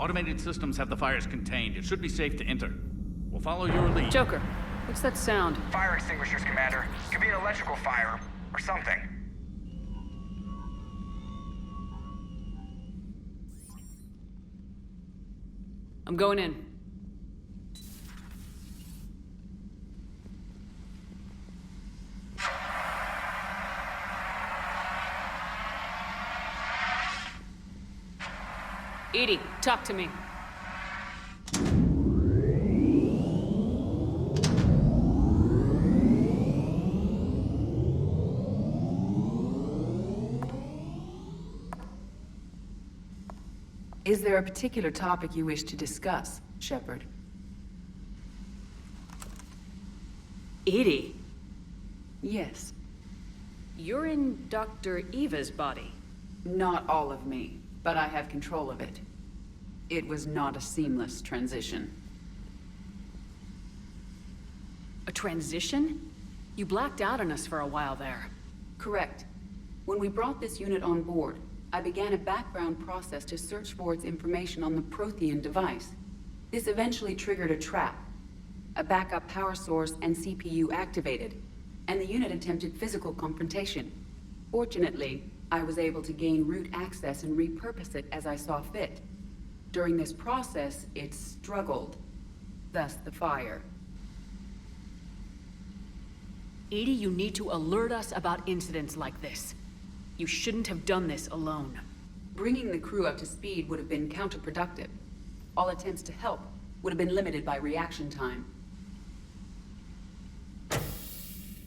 Automated systems have the fires contained. It should be safe to enter. We'll follow your lead. Joker, what's that sound? Fire extinguishers, Commander. Could be an electrical fire, or something. I'm going in. Edie, talk to me. Is there a particular topic you wish to discuss, Shepard? Edie, Yes. you're in Dr. Eva's body. Not all of me, but I have control of it. It was not a seamless transition. A transition? You blacked out on us for a while there. Correct. When we brought this unit on board, I began a background process to search for its information on the Prothean device. This eventually triggered a trap. A backup power source and CPU activated, and the unit attempted physical confrontation. Fortunately, I was able to gain root access and repurpose it as I saw fit. During this process, it struggled. Thus the fire. Edie, you need to alert us about incidents like this. You shouldn't have done this alone. Bringing the crew up to speed would have been counterproductive. All attempts to help would have been limited by reaction time.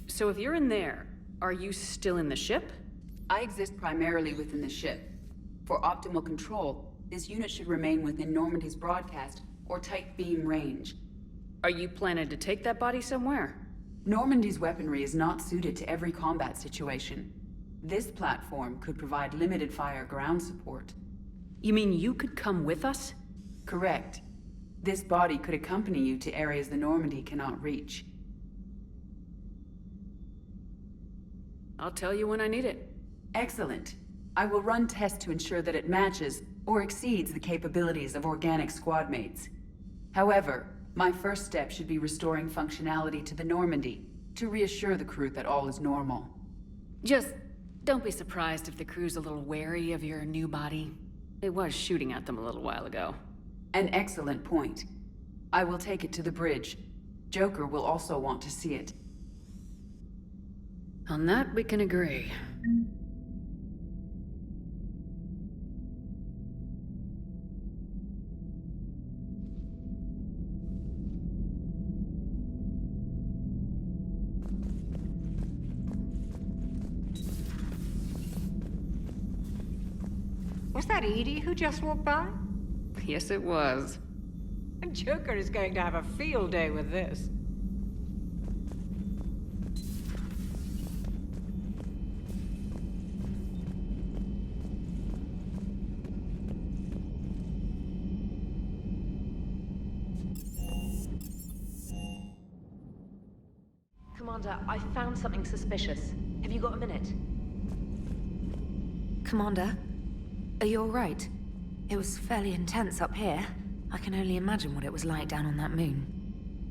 So if you're in there, are you still in the ship? I exist primarily within the ship. For optimal control, this unit should remain within Normandy's broadcast or tight beam range. Are you planning to take that body somewhere? Normandy's weaponry is not suited to every combat situation. This platform could provide limited fire ground support. You mean you could come with us? Correct. This body could accompany you to areas the Normandy cannot reach. I'll tell you when I need it. Excellent. I will run tests to ensure that it matches or exceeds the capabilities of organic squad mates. However, my first step should be restoring functionality to the Normandy to reassure the crew that all is normal. Just don't be surprised if the crew's a little wary of your new body. It was shooting at them a little while ago. An excellent point. I will take it to the bridge. Joker will also want to see it. On that, we can agree. Was that Edie who just walked by? Yes, it was. Joker is going to have a field day with this. Commander, I found something suspicious. Have you got a minute? Commander, are you all right? It was fairly intense up here. I can only imagine what it was like down on that moon.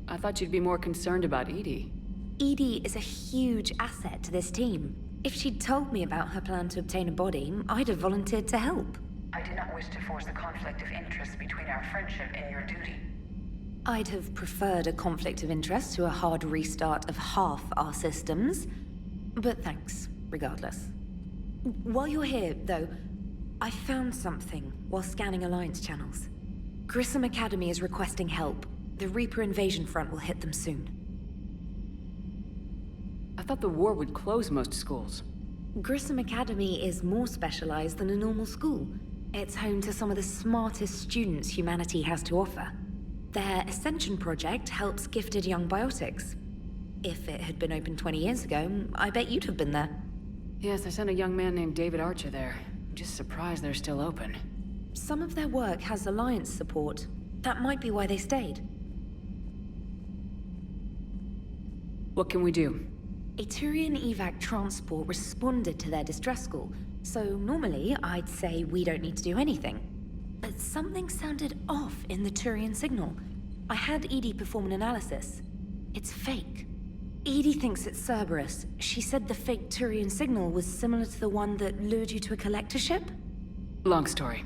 I thought you'd be more concerned about Edie. Edie is a huge asset to this team. If she'd told me about her plan to obtain a body, I'd have volunteered to help. I do not wish to force a conflict of interest between our friendship and your duty. I'd have preferred a conflict of interest to a hard restart of half our systems. But thanks, regardless. While you're here, though, I found something while scanning Alliance channels. Grissom Academy is requesting help. The Reaper invasion front will hit them soon. I thought the war would close most schools. Grissom Academy is more specialized than a normal school. It's home to some of the smartest students humanity has to offer. Their Ascension project helps gifted young biotics. If it had been open 20 years ago, I bet you'd have been there. Yes, I sent a young man named David Archer there. I'm just surprised they're still open. Some of their work has Alliance support. That might be why they stayed. What can we do? A Turian evac transport responded to their distress call, so normally I'd say we don't need to do anything. but something sounded off in the Turian signal. I had Edie perform an analysis. It's fake. Edie thinks it's Cerberus. She said the fake Turian signal was similar to the one that lured you to a collector ship? Long story.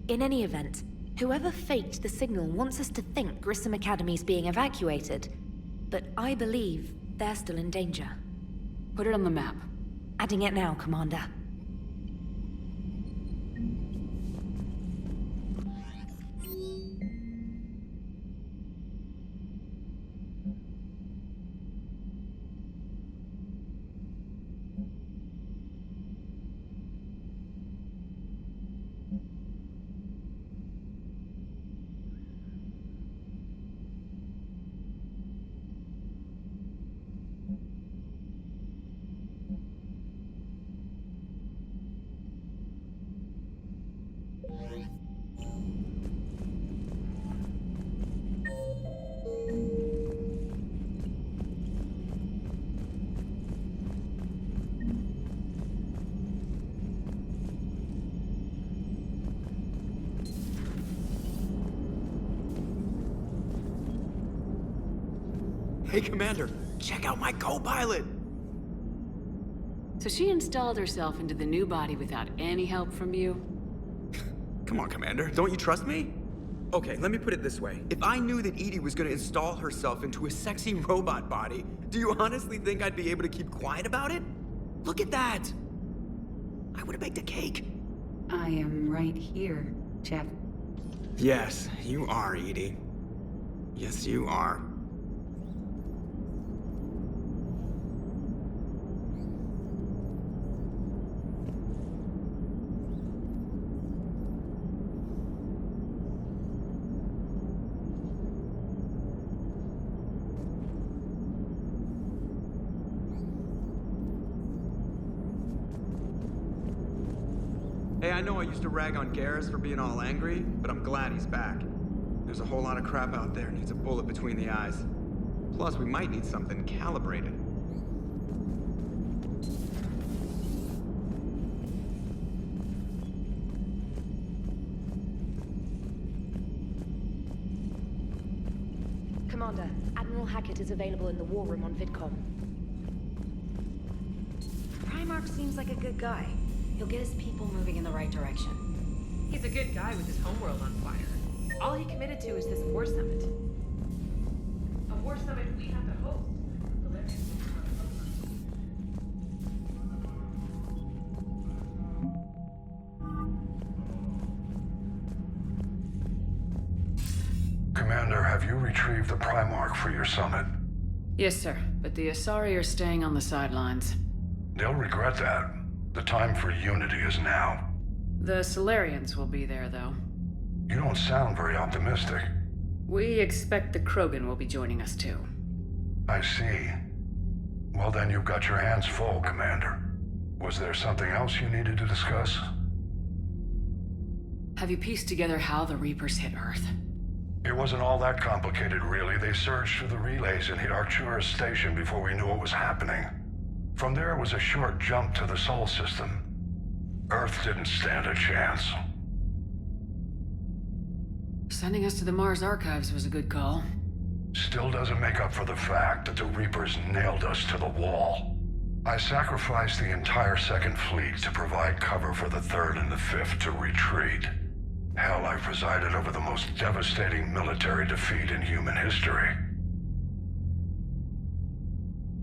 In any event, whoever faked the signal wants us to think Grissom Academy's being evacuated. But I believe they're still in danger. Put it on the map. Adding it now, Commander. Hey, Commander, check out my co-pilot! So she installed herself into the new body without any help from you? Come on, Commander, don't you trust me? Okay, let me put it this way. If I knew that Edie was gonna install herself into a sexy robot body, do you honestly think I'd be able to keep quiet about it? Look at that! I would've baked a cake. I am right here, Chef. Yes, you are, Edie. Yes, you are. Hey, I know I used to rag on Garrus for being all angry, but I'm glad he's back. There's a whole lot of crap out there needs a bullet between the eyes. Plus, we might need something calibrated. Commander, Admiral Hackett is available in the war room on VidCom. Primarch seems like a good guy. He'll get his people moving in the right direction. He's a good guy with his homeworld on fire. All he committed to is this war summit. A war summit we have to host. Commander, have you retrieved the Primarch for your summit? Yes, sir. But the Asari are staying on the sidelines. They'll regret that. The time for unity is now. The Solarians will be there, though. You don't sound very optimistic. We expect the Krogan will be joining us, too. I see. Well, then you've got your hands full, Commander. Was there something else you needed to discuss? Have you pieced together how the Reapers hit Earth? It wasn't all that complicated, really. They surged through the relays and hit Arcturus Station before we knew what was happening. From there was a short jump to the Sol system. Earth didn't stand a chance. Sending us to the Mars Archives was a good call. Still doesn't make up for the fact that the Reapers nailed us to the wall. I sacrificed the entire Second Fleet to provide cover for the Third and the Fifth to retreat. Hell, I presided over the most devastating military defeat in human history.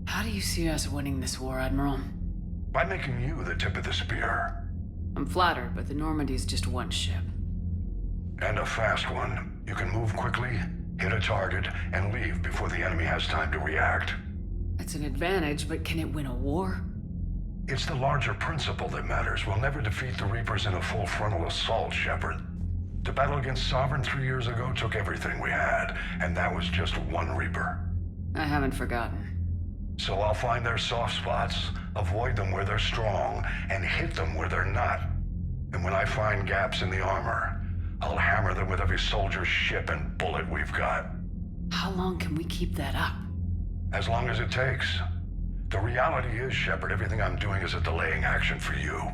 How do you see us winning this war, Admiral? By making you the tip of the spear. I'm flattered, but the Normandy's just one ship. And a fast one. You can move quickly, hit a target, and leave before the enemy has time to react. It's an advantage, but can it win a war? It's the larger principle that matters. We'll never defeat the Reapers in a full frontal assault, Shepard. The battle against Sovereign 3 years ago took everything we had, and that was just one Reaper. I haven't forgotten. So I'll find their soft spots, avoid them where they're strong, and hit them where they're not. And when I find gaps in the armor, I'll hammer them with every soldier, ship, and bullet we've got. How long can we keep that up? As long as it takes. The reality is, Shepard, everything I'm doing is a delaying action for you.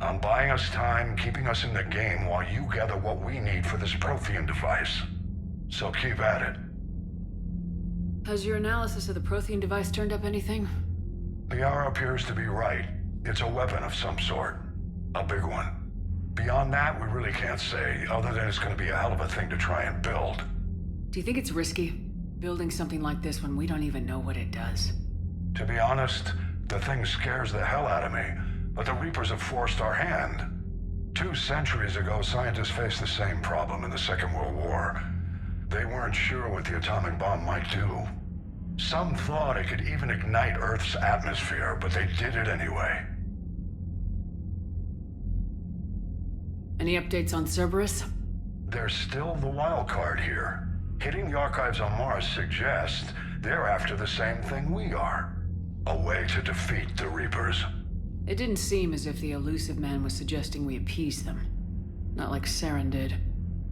I'm buying us time, keeping us in the game while you gather what we need for this Prothean device. So keep at it. Has your analysis of the Prothean device turned up anything? Liara appears to be right. It's a weapon of some sort. A big one. Beyond that, we really can't say, other than it's gonna be a hell of a thing to try and build. Do you think it's risky, building something like this when we don't even know what it does? To be honest, the thing scares the hell out of me, but the Reapers have forced our hand. 2 centuries ago, scientists faced the same problem in the Second World War. They weren't sure what the atomic bomb might do. Some thought it could even ignite Earth's atmosphere, but they did it anyway. Any updates on Cerberus? There's still the wild card here. Hitting the archives on Mars suggests they're after the same thing we are. A way to defeat the Reapers. It didn't seem as if the elusive man was suggesting we appease them. Not like Saren did.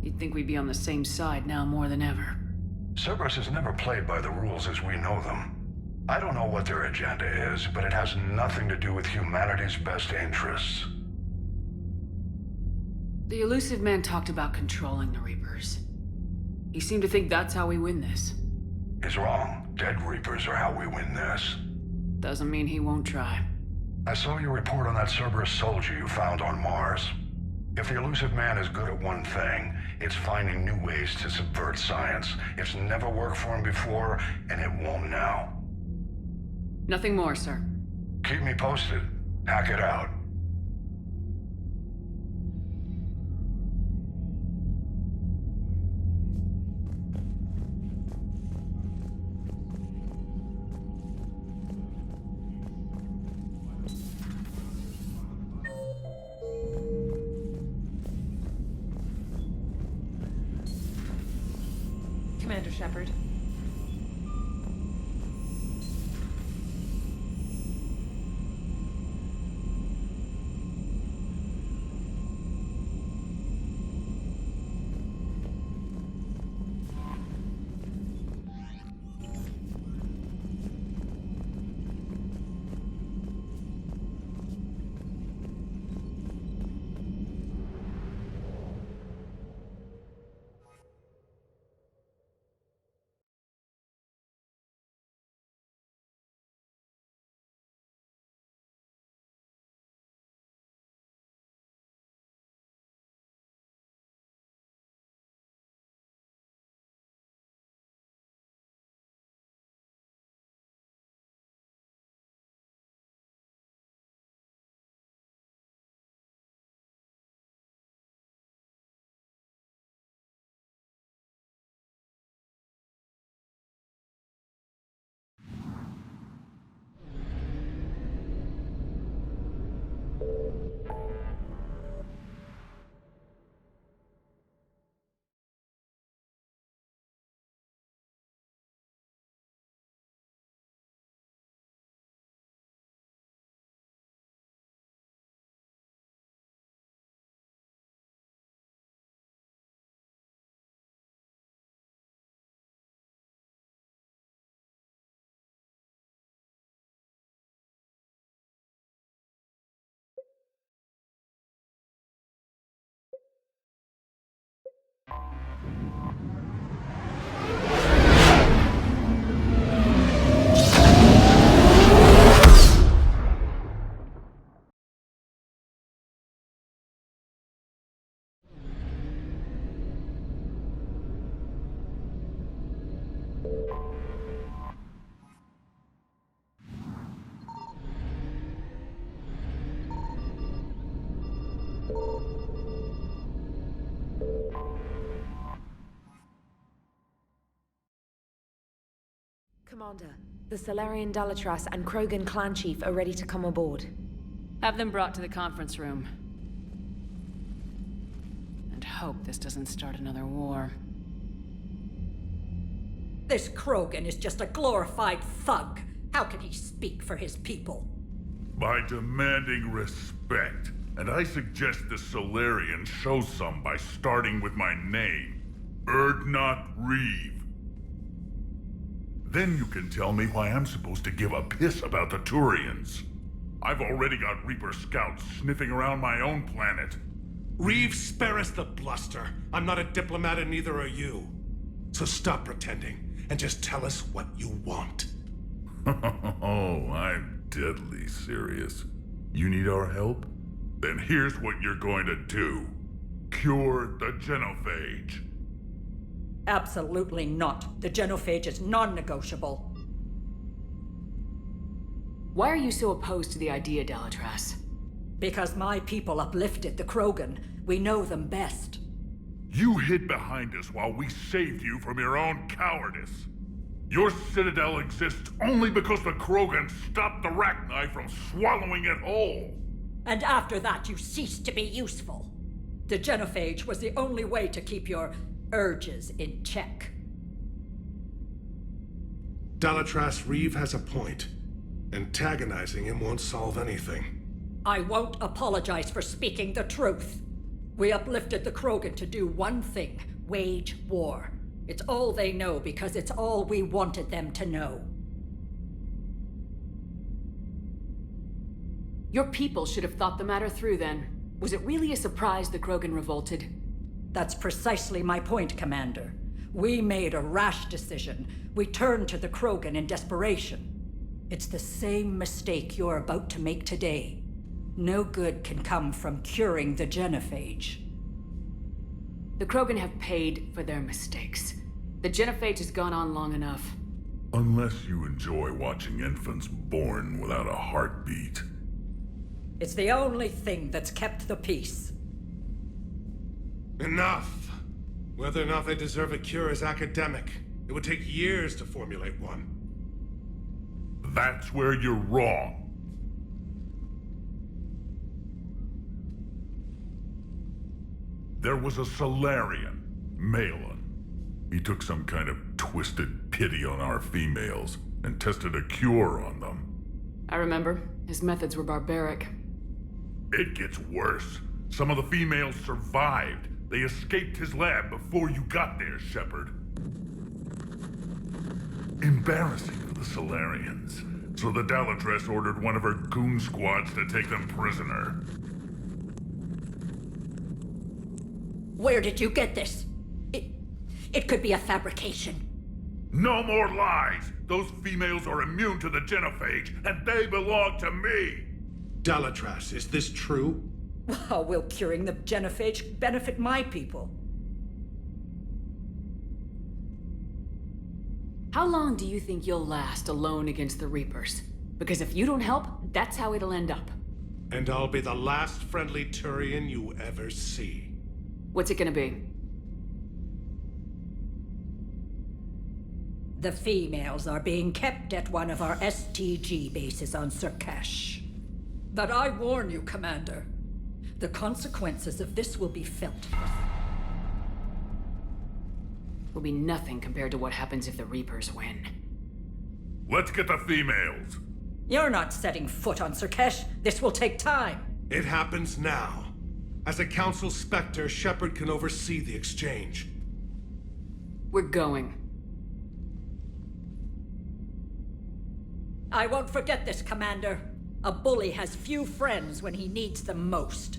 You'd think we'd be on the same side now more than ever. Cerberus has never played by the rules as we know them. I don't know what their agenda is, but it has nothing to do with humanity's best interests. The elusive man talked about controlling the Reapers. He seemed to think that's how we win this. He's wrong. Dead Reapers are how we win this. Doesn't mean he won't try. I saw your report on that Cerberus soldier you found on Mars. If the elusive man is good at one thing, it's finding new ways to subvert science. It's never worked for him before, and it won't now. Nothing more, sir. Keep me posted. Hack it out. Commander Shepard. Commander, the Solarian Dalatras and Krogan clan chief are ready to come aboard. Have them brought to the conference room. And hope this doesn't start another war. This Krogan is just a glorified thug. How can he speak for his people? By demanding respect. And I suggest the Solarians show some by starting with my name. Erdnot Reeve. Then you can tell me why I'm supposed to give a piss about the Turians. I've already got Reaper scouts sniffing around my own planet. Reeve, spare us the bluster. I'm not a diplomat and neither are you. So stop pretending and just tell us what you want. Oh, I'm deadly serious. You need our help? Then here's what you're going to do. Cure the genophage. Absolutely not. The genophage is non-negotiable. Why are you so opposed to the idea, Delatras? Because my people uplifted the Krogan. We know them best. You hid behind us while we saved you from your own cowardice. Your citadel exists only because the Krogan stopped the Rachni from swallowing it whole. And after that, you ceased to be useful. The genophage was the only way to keep your urges in check. Delatras, Reeve has a point. Antagonizing him won't solve anything. I won't apologize for speaking the truth. We uplifted the Krogan to do one thing: wage war. It's all they know because it's all we wanted them to know. Your people should have thought the matter through then. Was it really a surprise the Krogan revolted? That's precisely my point, Commander. We made a rash decision. We turned to the Krogan in desperation. It's the same mistake you're about to make today. No good can come from curing the genophage. The Krogan have paid for their mistakes. The genophage has gone on long enough. Unless you enjoy watching infants born without a heartbeat. It's the only thing that's kept the peace. Enough! Whether or not they deserve a cure is academic. It would take years to formulate one. That's where you're wrong. There was a Solarian, Malin. He took some kind of twisted pity on our females and tested a cure on them. I remember. His methods were barbaric. It gets worse. Some of the females survived. They escaped his lab before you got there, Shepard. Embarrassing for the Solarians. So the Delatras ordered one of her goon squads to take them prisoner. Where did you get this? It could be a fabrication. No more lies! Those females are immune to the genophage, and they belong to me! Delatras, is this true? How will curing the genophage benefit my people? How long do you think you'll last alone against the Reapers? Because if you don't help, that's how it'll end up. And I'll be the last friendly Turian you ever see. What's it gonna be? The females are being kept at one of our STG bases on Surkash. But I warn you, Commander, the consequences of this will be felt. Will be nothing compared to what happens if the Reapers win. Let's get the females. You're not setting foot on Surkash. This will take time. It happens now. As a Council Spectre, Shepard can oversee the exchange. We're going. I won't forget this, Commander. A bully has few friends when he needs them most.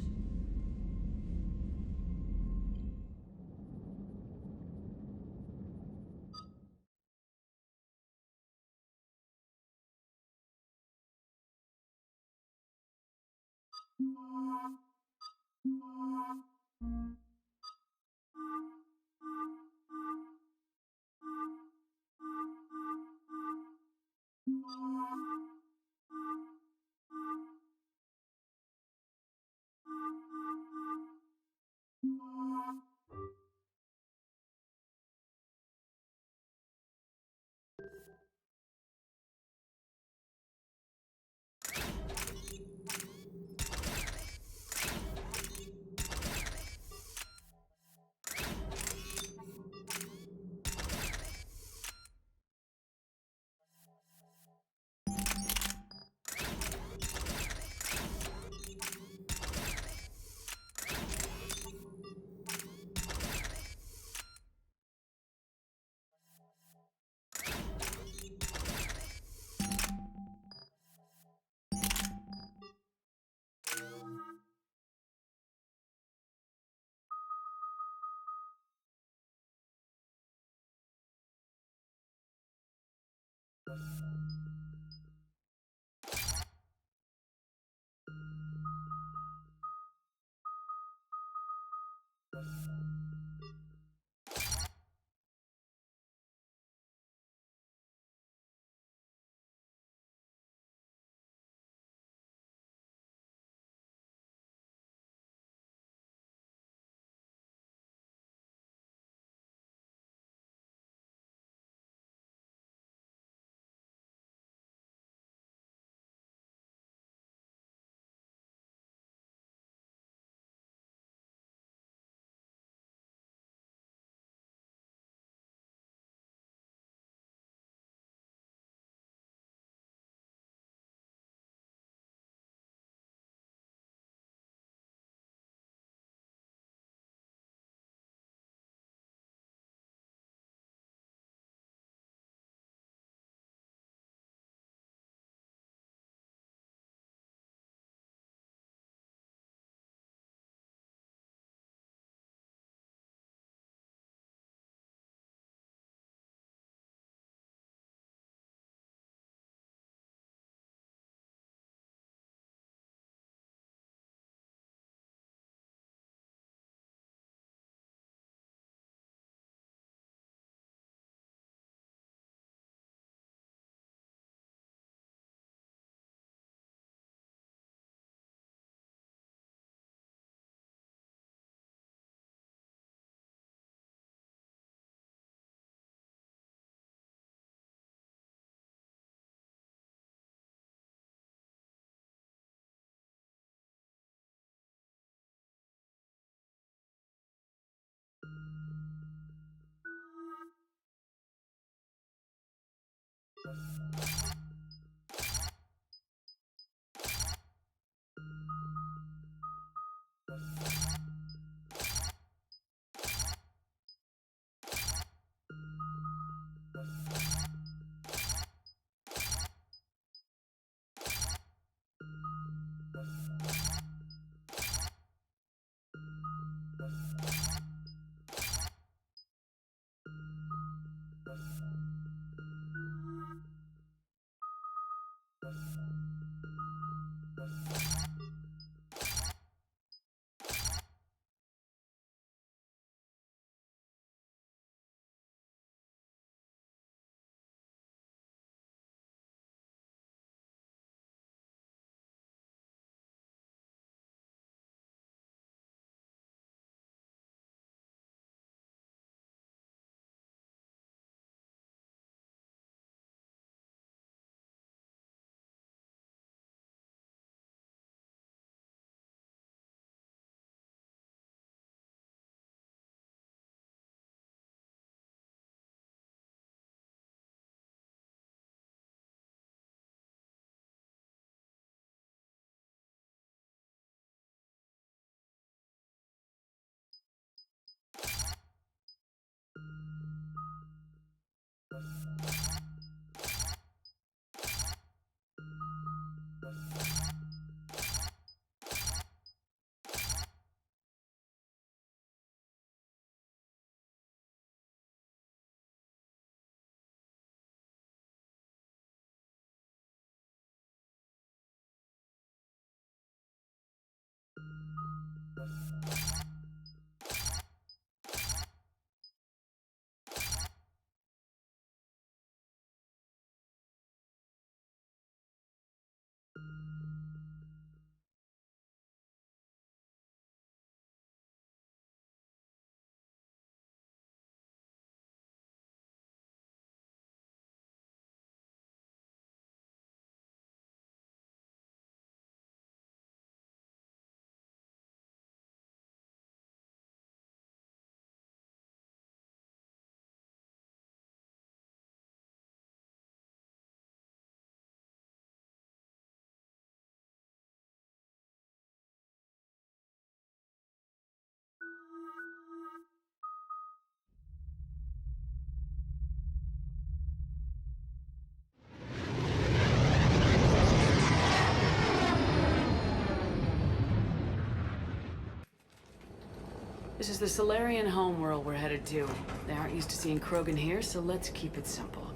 This is the Solarian homeworld we're headed to. They aren't used to seeing Krogan here, so let's keep it simple.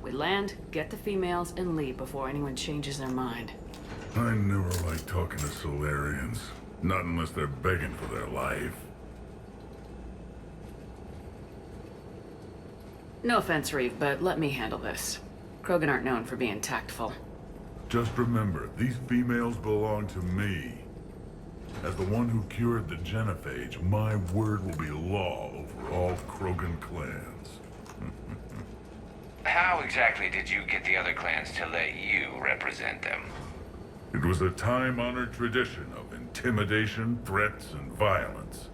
We We land, get the females, and leave before anyone changes their mind. I never like talking to Solarians. Not unless they're begging for their life. No offense, Reeve, but let me handle this. Krogan aren't known for being tactful. Just remember, these females belong to me. As the one who cured the genophage, my word will be law over all Krogan clans. How exactly did you get the other clans to let you represent them? It was a time-honored tradition of intimidation, threats, and violence.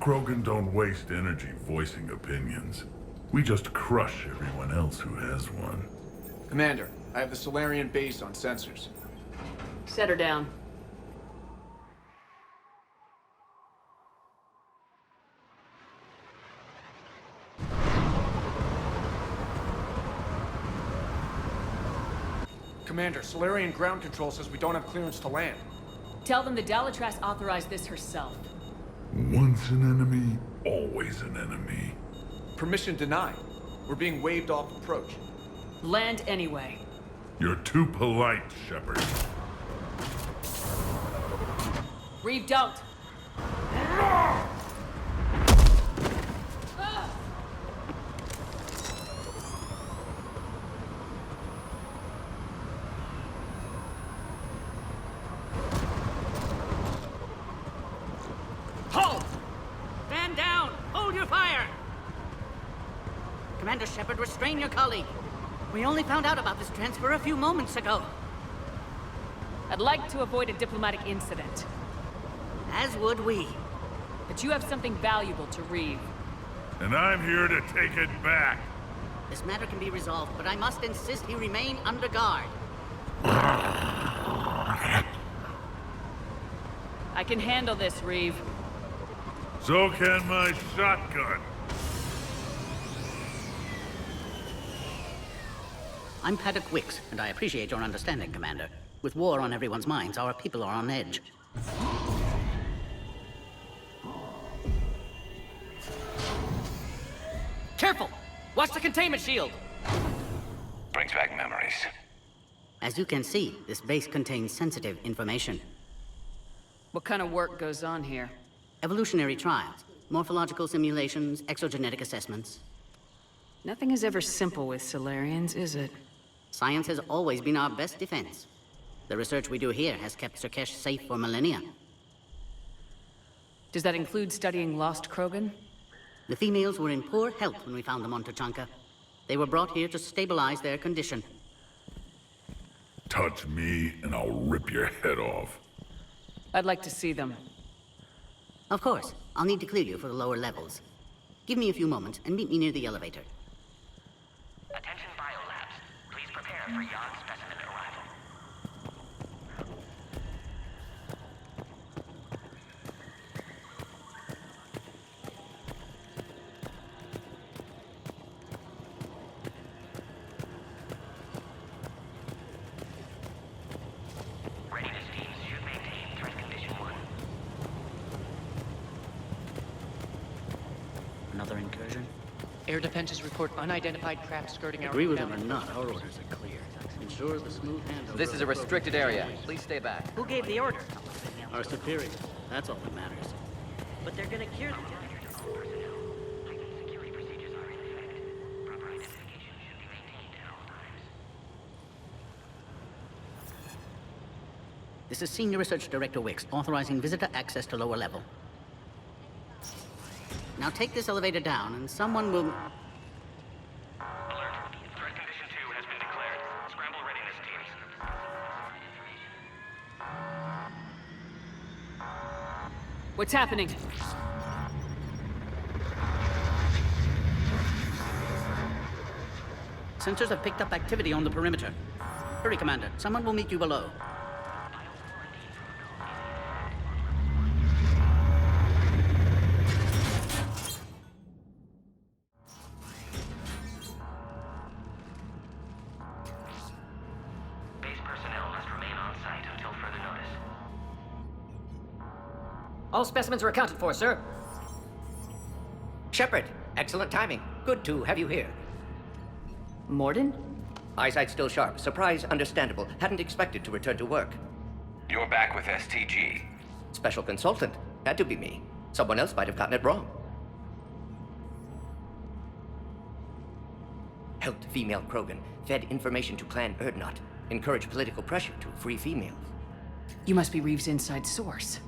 Krogan don't waste energy voicing opinions. We just crush everyone else who has one. Commander, I have the Solarian base on sensors. Set her down. Commander, Solarian ground control says we don't have clearance to land. Tell them the Dalatrass authorized this herself. Once an enemy, always an enemy. Permission denied. We're being waved off approach. Land anyway. You're too polite, Shepard. Reeve, don't! Halt! Stand down! Hold your fire! Commander Shepard, restrain your colleague. We only found out about this transfer a few moments ago. I'd like to avoid a diplomatic incident. As would we. But you have something valuable to Reeve. And I'm here to take it back. This matter can be resolved, but I must insist he remain under guard. I can handle this, Reeve. So can my shotgun. I'm Paddock Wicks, and I appreciate your understanding, Commander. With war on everyone's minds, our people are on edge. Careful! Watch the containment shield! Brings back memories. As you can see, this base contains sensitive information. What kind of work goes on here? Evolutionary trials, morphological simulations, exogenetic assessments. Nothing is ever simple with Solarians, is it? Science has always been our best defense. The research we do here has kept Surkesh safe for millennia. Does that include studying lost Krogan? The females were in poor health when we found them on Tachanka. They were brought here to stabilize their condition. Touch me, and I'll rip your head off. I'd like to see them. Of course. I'll need to clear you for the lower levels. Give me a few moments and meet me near the elevator. Attention biolabs. Please prepare for yacht specimen arrival. Readiness teams should maintain threat condition 1. Another incursion? Air defenses report unidentified craft skirting our... Agree with them or not, our orders are clear. Ensure the smooth handover. This is a restricted area. Please stay back. Who gave the order? Our superior. That's all that matters. But they're gonna cure the... This is Senior Research Director Wicks, authorizing visitor access to lower level. Now take this elevator down, and someone will... Alert. Threat condition 2 has been declared. Scramble readiness teams. What's happening? Sensors have picked up activity on the perimeter. Hurry, Commander. Someone will meet you below. Base personnel must remain on site until further notice. All specimens are accounted for, sir. Shepard, excellent timing. Good to have you here. Morden? Eyesight still sharp. Surprise understandable. Hadn't expected to return to work. You're back with STG. Special consultant. Had to be me. Someone else might have gotten it wrong. Helped female Krogan. Fed information to Clan Erdnot. Encouraged political pressure to free females. You must be Reeves' inside source.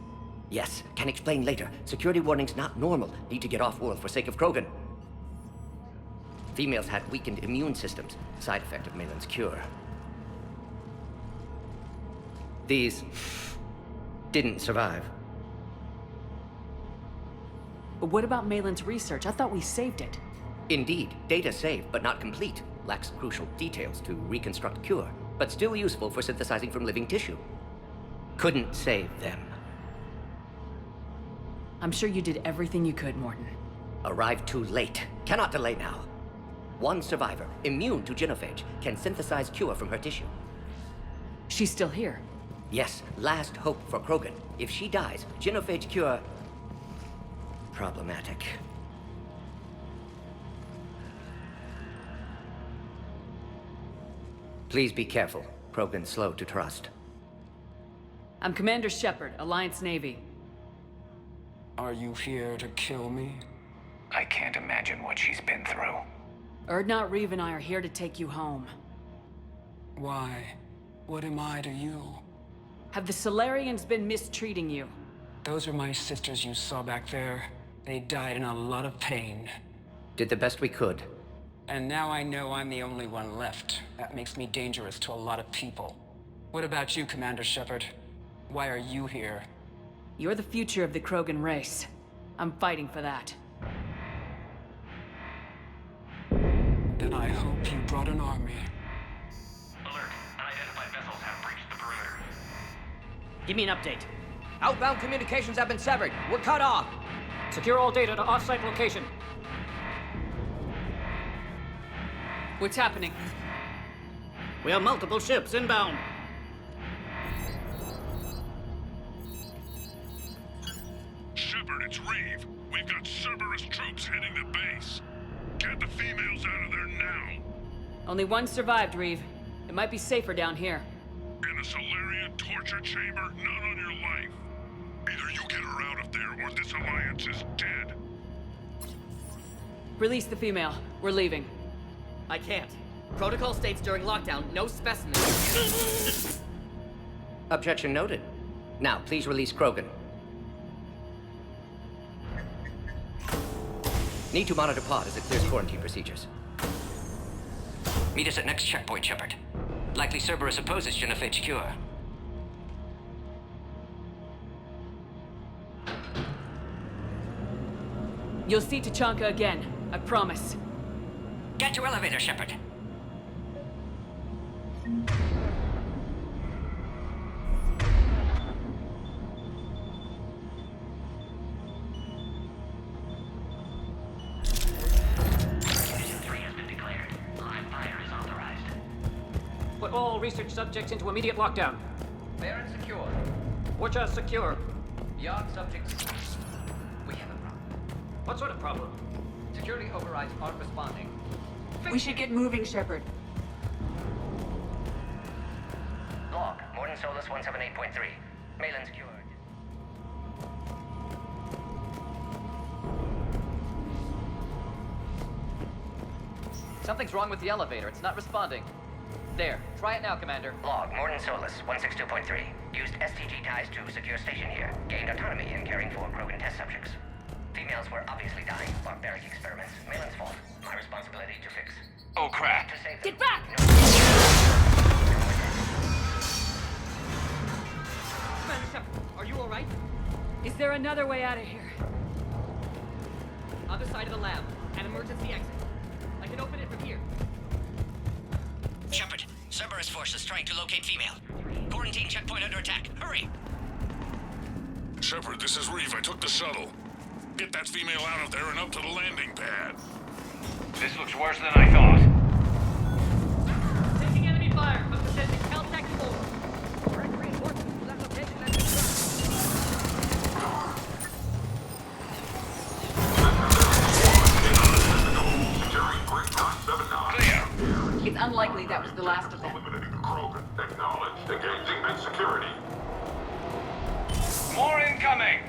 Yes, can explain later. Security warnings not normal. Need to get off-world for sake of Krogan. Females had weakened immune systems. Side effect of Malin's cure. These didn't survive. But what about Malin's research? I thought we saved it. Indeed, data saved, but not complete. Lacks crucial details to reconstruct cure, but still useful for synthesizing from living tissue. Couldn't save them. I'm sure you did everything you could, Morton. Arrived too late. Cannot delay now. One survivor, immune to genophage, can synthesize cure from her tissue. She's still here. Yes, last hope for Krogan. If she dies, genophage cure... problematic. Please be careful. Krogan's slow to trust. I'm Commander Shepard, Alliance Navy. Are you here to kill me? I can't imagine what she's been through. Erdnot, Reeve, and I are here to take you home. Why? What am I to you? Have the Solarians been mistreating you? Those are my sisters you saw back there. They died in a lot of pain. Did the best we could. And now I know I'm the only one left. That makes me dangerous to a lot of people. What about you, Commander Shepard? Why are you here? You're the future of the Krogan race. I'm fighting for that. Then I hope you brought an army. Alert. Unidentified vessels have breached the perimeter. Give me an update. Outbound communications have been severed. We're cut off. Secure all data to off-site location. What's happening? We have multiple ships inbound. Shepard, it's Reeve. We've got Cerberus troops hitting the base. Get the females out of there now. Only one survived, Reeve. It might be safer down here. In a Solarian torture chamber, not on your life. Either you get her out of there or this alliance is dead. Release the female. We're leaving. I can't. Protocol states during lockdown, no specimens. Objection noted. Now, please release Krogan. Need to monitor pod as it clears quarantine procedures. Meet us at next checkpoint, Shepard. Likely Cerberus opposes genophage cure. You'll see Tachanka again. I promise. Get to elevator, Shepard. Put all research subjects into immediate lockdown. Baron secure. Watcher secure. Yard subjects. We have a problem. What sort of problem? Security overrides aren't responding. We should get moving, Shepard. Log, Morton Solus 178.3. Malin secured. Something's wrong with the elevator. It's not responding. There. Try it now, Commander. Log, Morton Solus 162.3. Used STG ties to secure station here. Gained autonomy in caring for Krogan test subjects. Females were obviously dying. Barbaric experiments. Malin's fault. My responsibility to fix. Oh, crap. To save them. Get back! Commander Shepard, are you alright? Is there another way out of here? Other side of the lab. An emergency exit. I can open it from here. Shepard, Cerberus force is trying to locate female. Quarantine checkpoint under attack. Hurry! Shepard, this is Reeve. I took the shuttle. Get that female out of there and up to the landing pad. This looks worse than I thought. Taking enemy fire. I'm presenting Caltech 4. Direct reinforcements to that location and Clear. It's unlikely that was the target security. More incoming!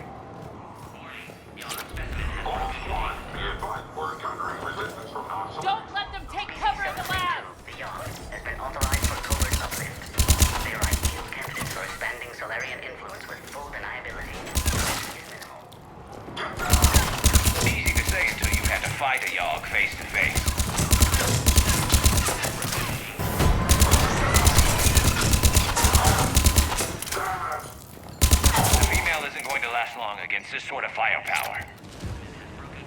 All squad, be advised we're encountering resistance from outside. Don't let them take cover in the lab! The Yard has been authorized for covert uplift. They are ideal candidates for expanding Solarian influence with full deniability. Risk is minimal. Easy to say until you have to fight a Yogg face to face. The female isn't going to last long against this sort of firepower.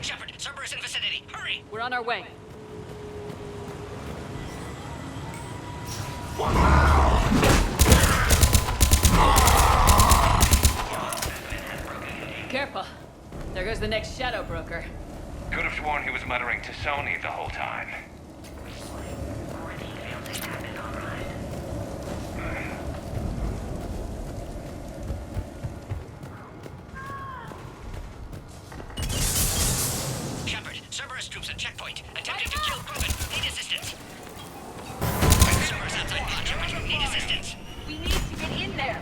Shepard, Cerberus in vicinity. Hurry! We're on our way. Careful. There goes the next shadow broker. Could have sworn he was muttering to Sony the whole time. Shepard, Cerberus troops at checkpoint. Attempting to kill Krogan. Need assistance. Cerberus outside pod. Shepard, need assistance. We need to get in there.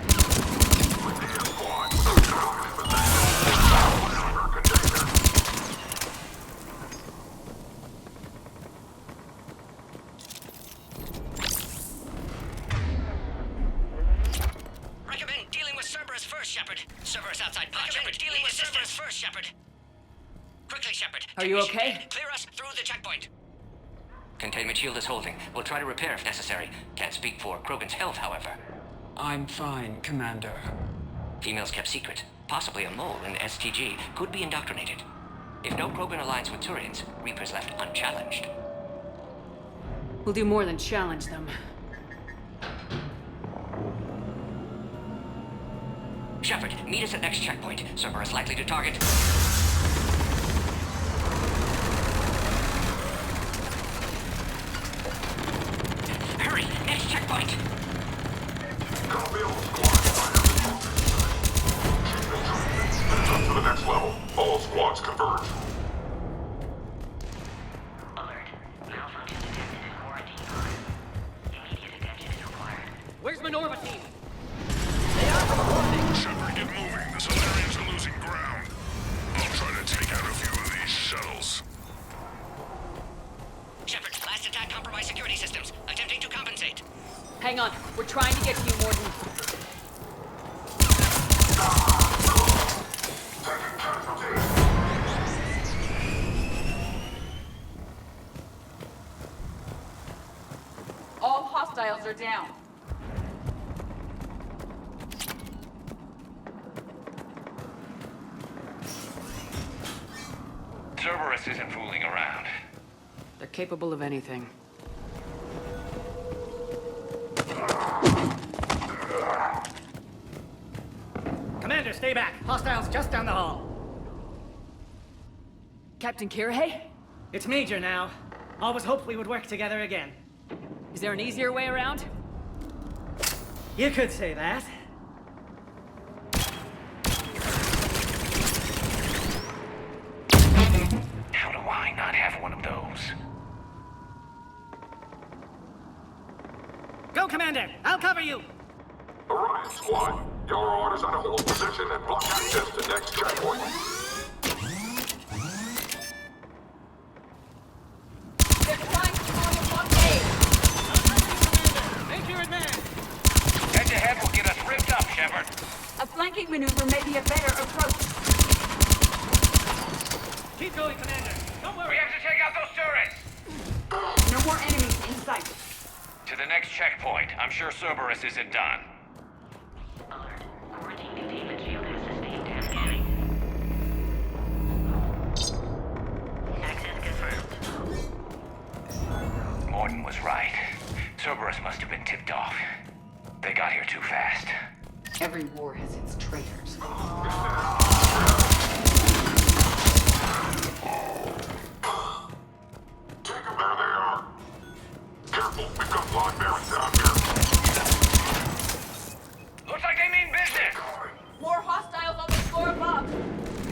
Recommend dealing with Cerberus first, Shepard. Cerberus outside pod. Shepard, dealing with Cerberus first, Shepard. Quickly, Shepard. Are you okay? Clear us through the checkpoint. Containment shield is holding. We'll try to repair if necessary. Can't speak for Krogan's health, however. I'm fine, Commander. Females kept secret. Possibly a mole in STG. Could be indoctrinated. If no Krogan aligns with Turians, Reaper's left unchallenged. We'll do more than challenge them. Shepard, meet us at next checkpoint. Cerberus likely to target. Hurry! Next checkpoint! Copy all squads. Up to the next level. All squads converge. Alert. Malfunction detected in quarantine pod. Immediate attention is required. Where's Minerva team? Shepard, get moving. The Solarians are losing ground. I'll try to take out a few of these shuttles. Shepard, last attack compromised security systems. Attempting to compensate. Hang on. We're trying to get to you, Morton. All hostiles are down. Cerberus isn't fooling around. They're capable of anything. Commander, stay back. Hostiles just down the hall. Captain Kirihei? It's Major now. Always hoped we would work together again. Is there an easier way around? You could say that. How do I not have one of those? Go, Commander! I'll cover you! Orion squad, your orders are to hold position and block access to next checkpoint. They're trying to form a blockade! Make your advance! Head-to-head will get us ripped up, Shepard. A flanking maneuver may be a better approach. Keep going, Commander. Don't worry. We have to take out those turrets! No more enemies in sight. To the next checkpoint. I'm sure Cerberus isn't done. Alert. Quarantine containment shield has sustained task scanning. Access confirmed. Morton was right. Cerberus must have been tipped off. They got here too fast. Every war has its traitors. Take them where they are. Careful, we've got blind berries down here. Looks like they mean business! More hostiles on the floor above!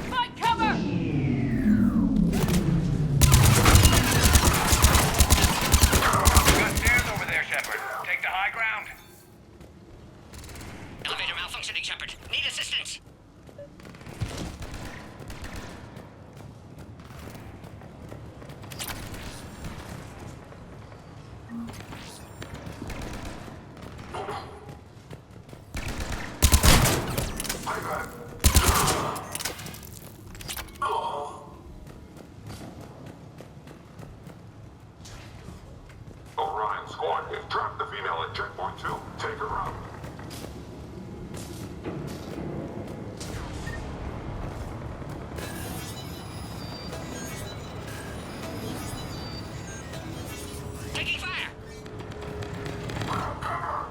Find cover! We got stairs over there, Shepard. Take the high ground. Orion squad, we've trapped the female at checkpoint 2. Take her out. Taking fire!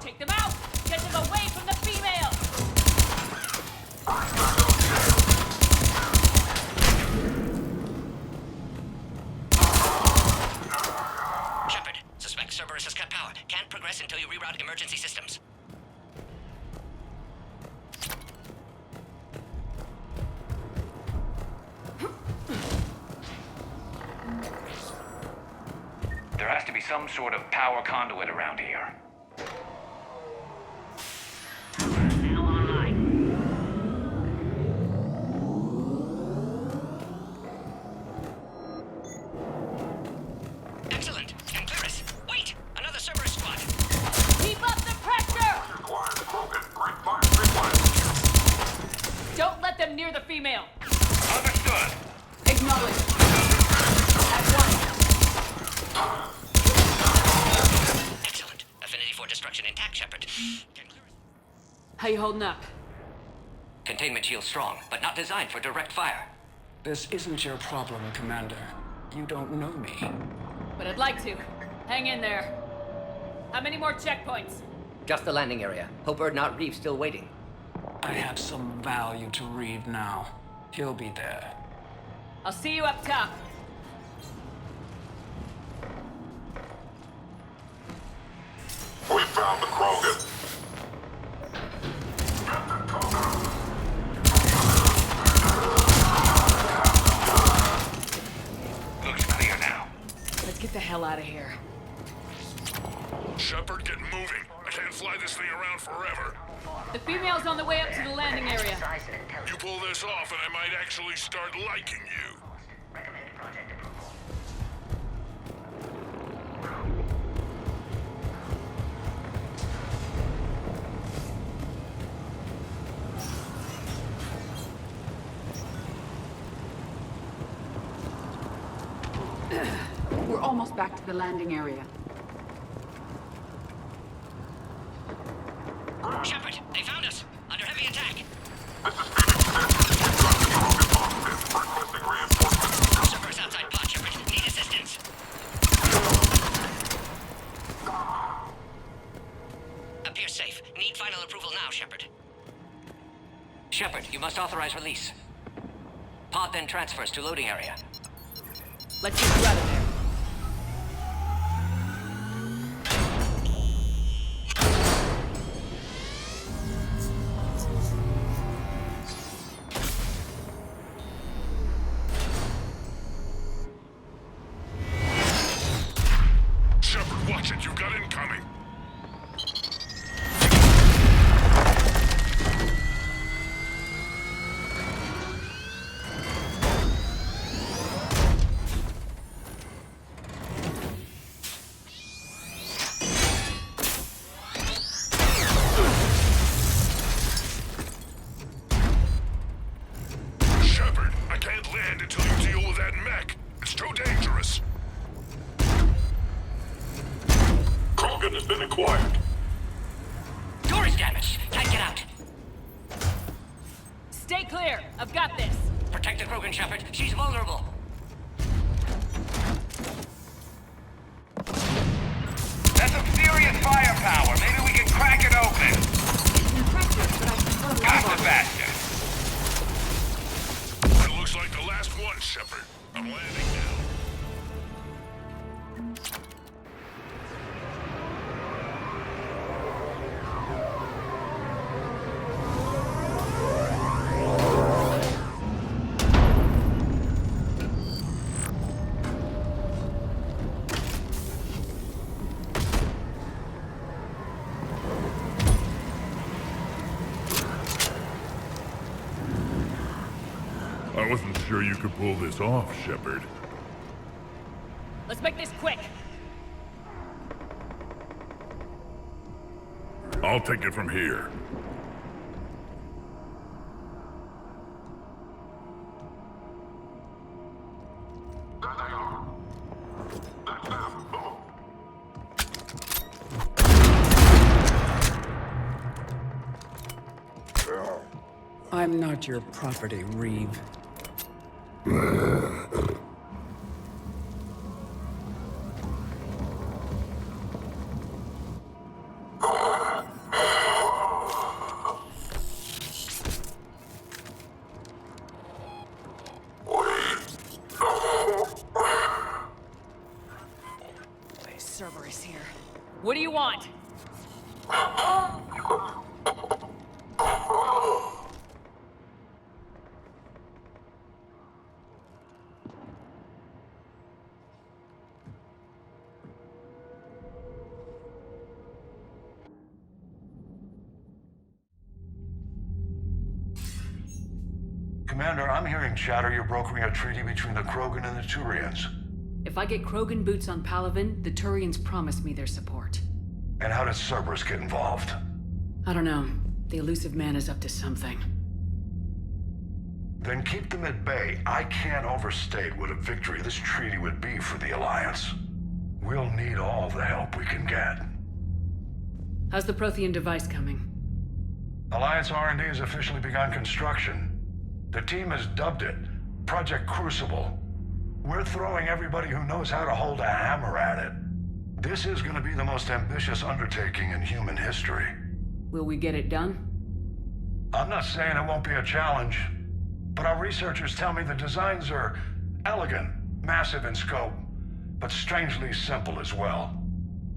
Take them out! Get them away from the female! Shepard, suspect Cerberus has cut power. Can't progress until you reroute emergency systems. There has to be some sort of power conduit around here. Now online. Excellent. And Clearus. Wait! Another Cerberus squad. Keep up the pressure! Acquired the Krogan. Break fire frequency. Don't let them near the female! Understood. Acknowledged. At once. Excellent. Affinity for destruction intact, Shepard. How you holding up? Containment shield strong, but not designed for direct fire. This isn't your problem, Commander. You don't know me. But I'd like to. Hang in there. How many more checkpoints? Just the landing area. Hope not Reeve still waiting. I have some value to Reeve now. He'll be there. I'll see you up top. We found the Krogan. Looks clear now. Let's get the hell out of here. Shepard, get moving. I can't fly this thing around forever. The female's on the way up to the landing area. You pull this off and I might actually start liking you. Recommended project approval. We're almost back to the landing area. Shepard, they found us. Under heavy attack. Cerberus outside pod, Shepard. Need assistance. Appears safe. Need final approval now, Shepard. Shepard, you must authorize release. Pod then transfers to loading area. Let's get you out of there. Shepard, watch it. You've got incoming. Shepard, I can't land until you deal with that mech. It's too dangerous. Krogan has been acquired. Door is damaged. Can't get out. Stay clear. I've got this. Protect the Krogan, Shepard. She's vulnerable. That's some serious firepower. Maybe we can crack it open. Got the bastard. That looks like the last one, Shepard. I'm landing now. I wasn't sure you could pull this off, Shepard. Let's make this quick. I'll take it from here. I'm not your property, Reeve. Cerberus here. What do you want? Commander, I'm hearing chatter you're brokering a treaty between the Krogan and the Turians. If I get Krogan boots on Palaven, the Turians promise me their support. And how does Cerberus get involved? I don't know. The elusive man is up to something. Then keep them at bay. I can't overstate what a victory this treaty would be for the Alliance. We'll need all the help we can get. How's the Prothean device coming? Alliance R&D has officially begun construction. The team has dubbed it Project Crucible. We're throwing everybody who knows how to hold a hammer at it. This is going to be the most ambitious undertaking in human history. Will we get it done? I'm not saying it won't be a challenge, but our researchers tell me the designs are elegant, massive in scope, but strangely simple as well.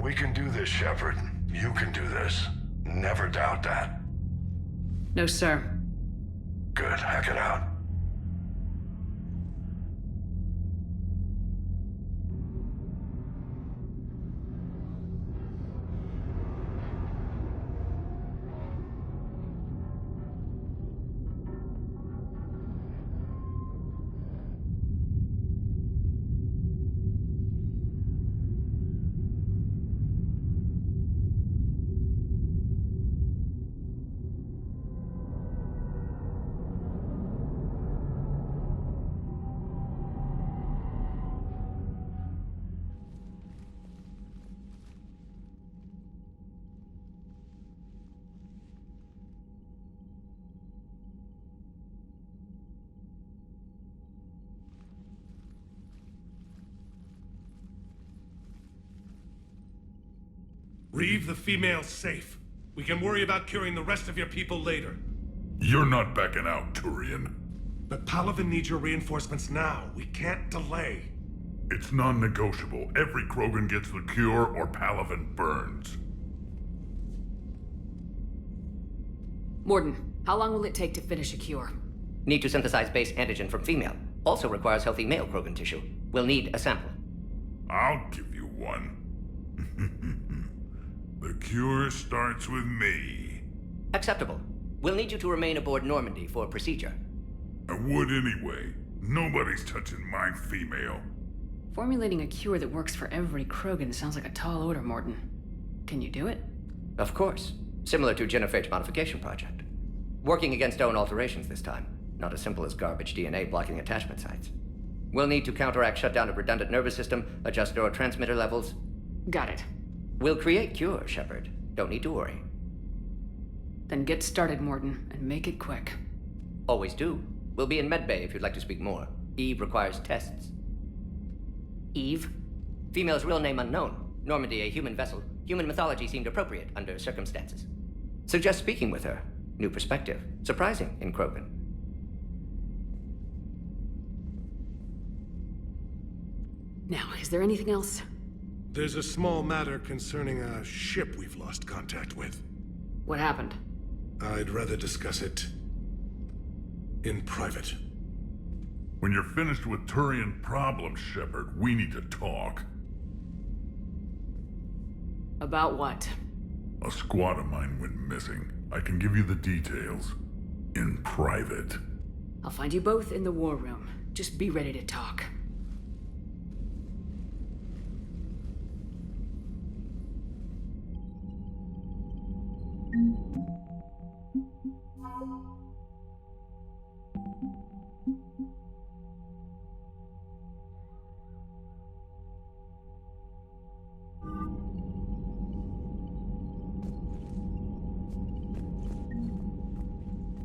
We can do this, Shepard. You can do this. Never doubt that. No, sir. Good. Hack it out. Reeve the female's safe. We can worry about curing the rest of your people later. You're not backing out, Turian. But Palaven needs your reinforcements now. We can't delay. It's non-negotiable. Every Krogan gets the cure or Palaven burns. Morden, how long will it take to finish a cure? Need to synthesize base antigen from female. Also requires healthy male Krogan tissue. We'll need a sample. I'll give you one. The cure starts with me. Acceptable. We'll need you to remain aboard Normandy for procedure. I would anyway. Nobody's touching my female. Formulating a cure that works for every Krogan sounds like a tall order, Morden. Can you do it? Of course. Similar to Genophage Modification Project. Working against own alterations this time. Not as simple as garbage DNA blocking attachment sites. We'll need to counteract shutdown of redundant nervous system, adjust neurotransmitter levels. Got it. We'll create cure, Shepard. Don't need to worry. Then get started, Morden, and make it quick. Always do. We'll be in medbay if you'd like to speak more. Eve requires tests. Eve? Female's real name unknown. Normandy, a human vessel. Human mythology seemed appropriate under circumstances. Suggest speaking with her. New perspective. Surprising in Krogan. Now, is there anything else? There's a small matter concerning a ship we've lost contact with. What happened? I'd rather discuss it in private. When you're finished with Turian problems, Shepard, we need to talk. About what? A squad of mine went missing. I can give you the details. In private. I'll find you both in the war room. Just be ready to talk.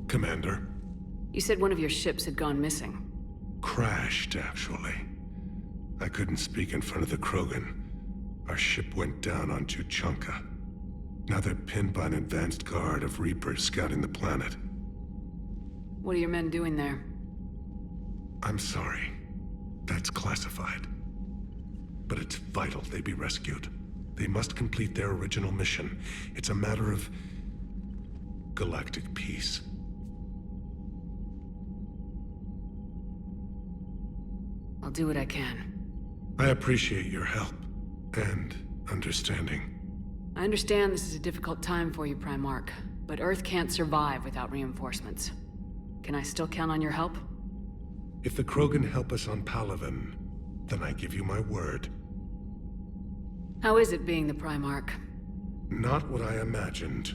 Commander, You said one of your ships had gone missing. Crashed, actually. I couldn't speak in front of the Krogan. Our ship went down on Tuchanka. Now they're pinned by an advanced guard of Reapers scouting the planet. What are your men doing there? I'm sorry. That's classified. But it's vital they be rescued. They must complete their original mission. It's a matter of galactic peace. I'll do what I can. I appreciate your help and understanding. I understand this is a difficult time for you, Primarch, but Earth can't survive without reinforcements. Can I still count on your help? If the Krogan help us on Palaven, then I give you my word. How is it being the Primarch? Not what I imagined.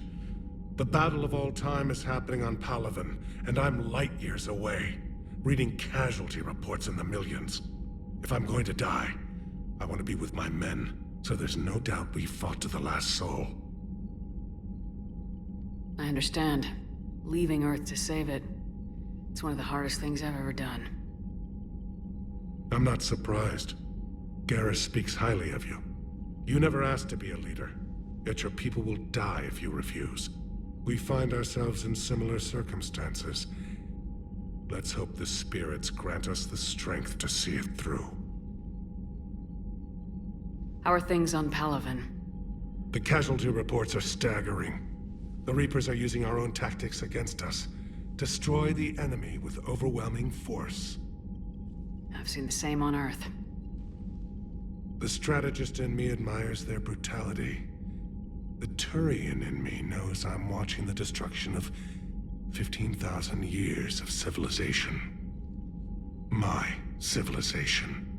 The battle of all time is happening on Palaven, and I'm light years away, reading casualty reports in the millions. If I'm going to die, I want to be with my men, so there's no doubt we fought to the last soul. I understand. Leaving Earth to save it. It's one of the hardest things I've ever done. I'm not surprised. Garrus speaks highly of you. You never asked to be a leader, yet your people will die if you refuse. We find ourselves in similar circumstances. Let's hope the spirits grant us the strength to see it through. How are things on Palaven? The casualty reports are staggering. The Reapers are using our own tactics against us. Destroy the enemy with overwhelming force. I've seen the same on Earth. The strategist in me admires their brutality. The Turian in me knows I'm watching the destruction of 15,000 years of civilization. My civilization.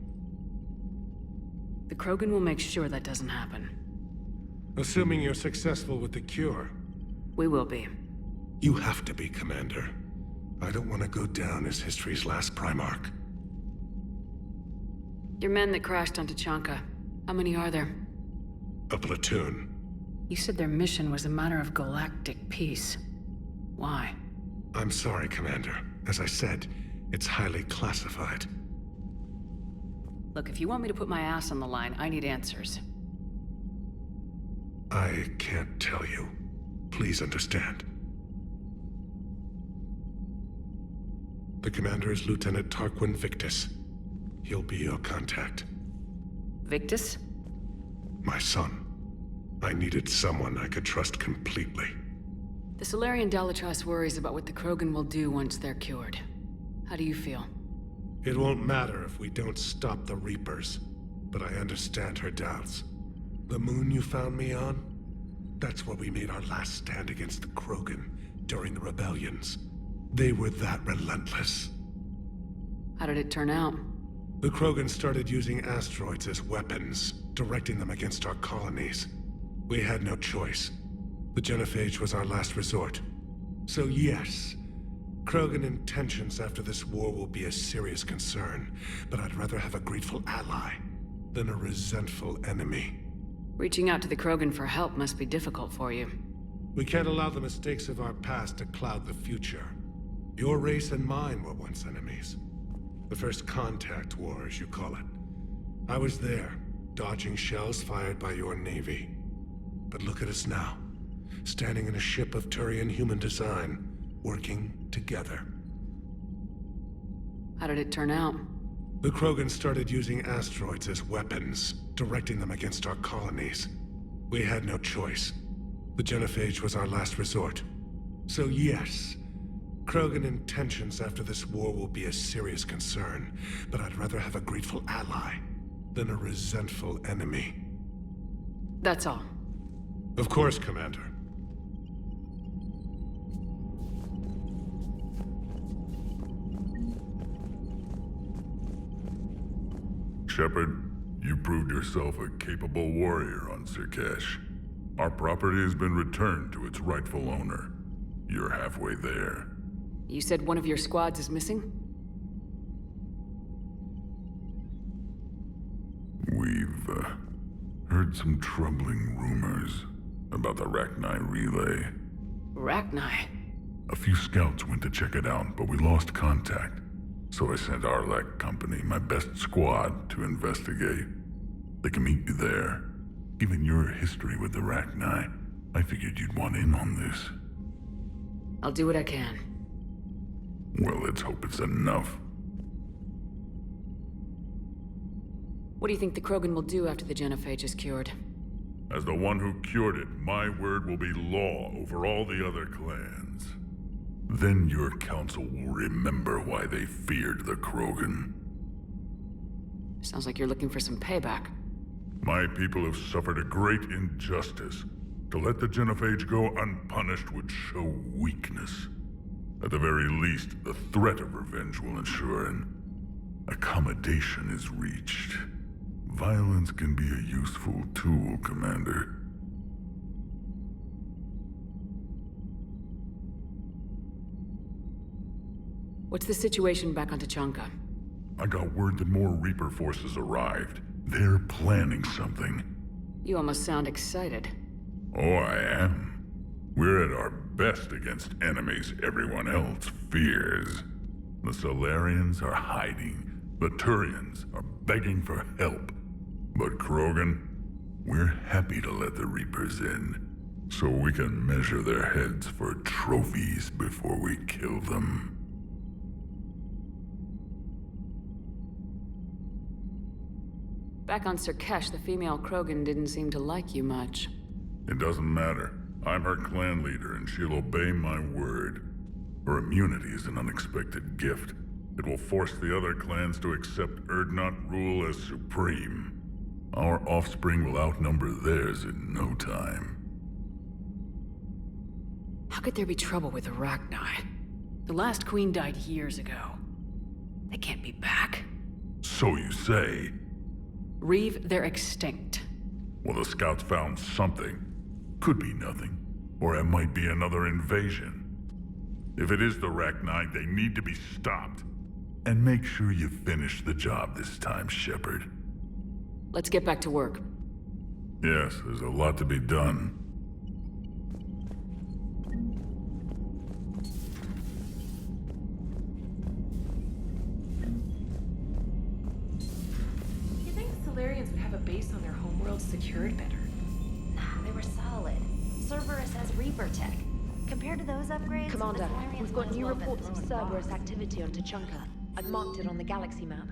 The Krogan will make sure that doesn't happen. Assuming you're successful with the cure. We will be. You have to be, Commander. I don't want to go down as history's last Primarch. Your men that crashed on Tuchanka, how many are there? A platoon. You said their mission was a matter of galactic peace. Why? I'm sorry, Commander. As I said, it's highly classified. Look, if you want me to put my ass on the line, I need answers. I can't tell you. Please understand. The commander is Lieutenant Tarquin Victus. He'll be your contact. Victus? My son. I needed someone I could trust completely. The Solarian Dalatrass worries about what the Krogan will do once they're cured. How do you feel? It won't matter if we don't stop the Reapers, but I understand her doubts. The moon you found me on? That's where we made our last stand against the Krogan during the rebellions. They were that relentless. How did it turn out? The Krogan started using asteroids as weapons, directing them against our colonies. We had no choice. The Genophage was our last resort. So yes, Krogan intentions after this war will be a serious concern, but I'd rather have a grateful ally than a resentful enemy. Reaching out to the Krogan for help must be difficult for you. We can't allow the mistakes of our past to cloud the future. Your race and mine were once enemies. The first contact war, as you call it. I was there, dodging shells fired by your navy. But look at us now, standing in a ship of Turian human design, working together. How did it turn out? The Krogan started using asteroids as weapons, directing them against our colonies. We had no choice. The Genophage was our last resort. So yes, Krogan intentions after this war will be a serious concern, but I'd rather have a grateful ally than a resentful enemy. That's all. Of course, Commander. Shepard, you proved yourself a capable warrior on Sirkesh. Our property has been returned to its rightful owner. You're halfway there. You said one of your squads is missing? We've heard some troubling rumors about the Rachni relay. Rachni? A few scouts went to check it out, but we lost contact. So I sent Arlec Company, my best squad, to investigate. They can meet you there. Given your history with the Rachni, I figured you'd want in on this. I'll do what I can. Well, let's hope it's enough. What do you think the Krogan will do after the genophage is cured? As the one who cured it, my word will be law over all the other clans. Then your council will remember why they feared the Krogan. Sounds like you're looking for some payback. My people have suffered a great injustice. To let the genophage go unpunished would show weakness. At the very least, the threat of revenge will ensure an accommodation is reached. Violence can be a useful tool, Commander. What's the situation back on Tuchanka? I got word that more Reaper forces arrived. They're planning something. You almost sound excited. Oh, I am. We're at our best against enemies everyone else fears. The Solarians are hiding. The Turians are begging for help. But Krogan, we're happy to let the Reapers in, so we can measure their heads for trophies before we kill them. Back on Sirkesh, the female Krogan didn't seem to like you much. It doesn't matter. I'm her clan leader, and she'll obey my word. Her immunity is an unexpected gift. It will force the other clans to accept Urdnot rule as supreme. Our offspring will outnumber theirs in no time. How could there be trouble with the Rachni? The last queen died years ago. They can't be back. So you say. Reeve, they're extinct. Well, the scouts found something. Could be nothing. Or it might be another invasion. If it is the Rachni, they need to be stopped. And make sure you finish the job this time, Shepard. Let's get back to work. Yes, there's a lot to be done. You think Solarians would have a base on their homeworld secured better? Nah, they were solid. Cerberus has Reaper tech. Compared to those upgrades, Commander, the Solarians we've got might as new well have been reports of throwing Cerberus bombs. activity on Tuchanka. I've marked it on the galaxy map.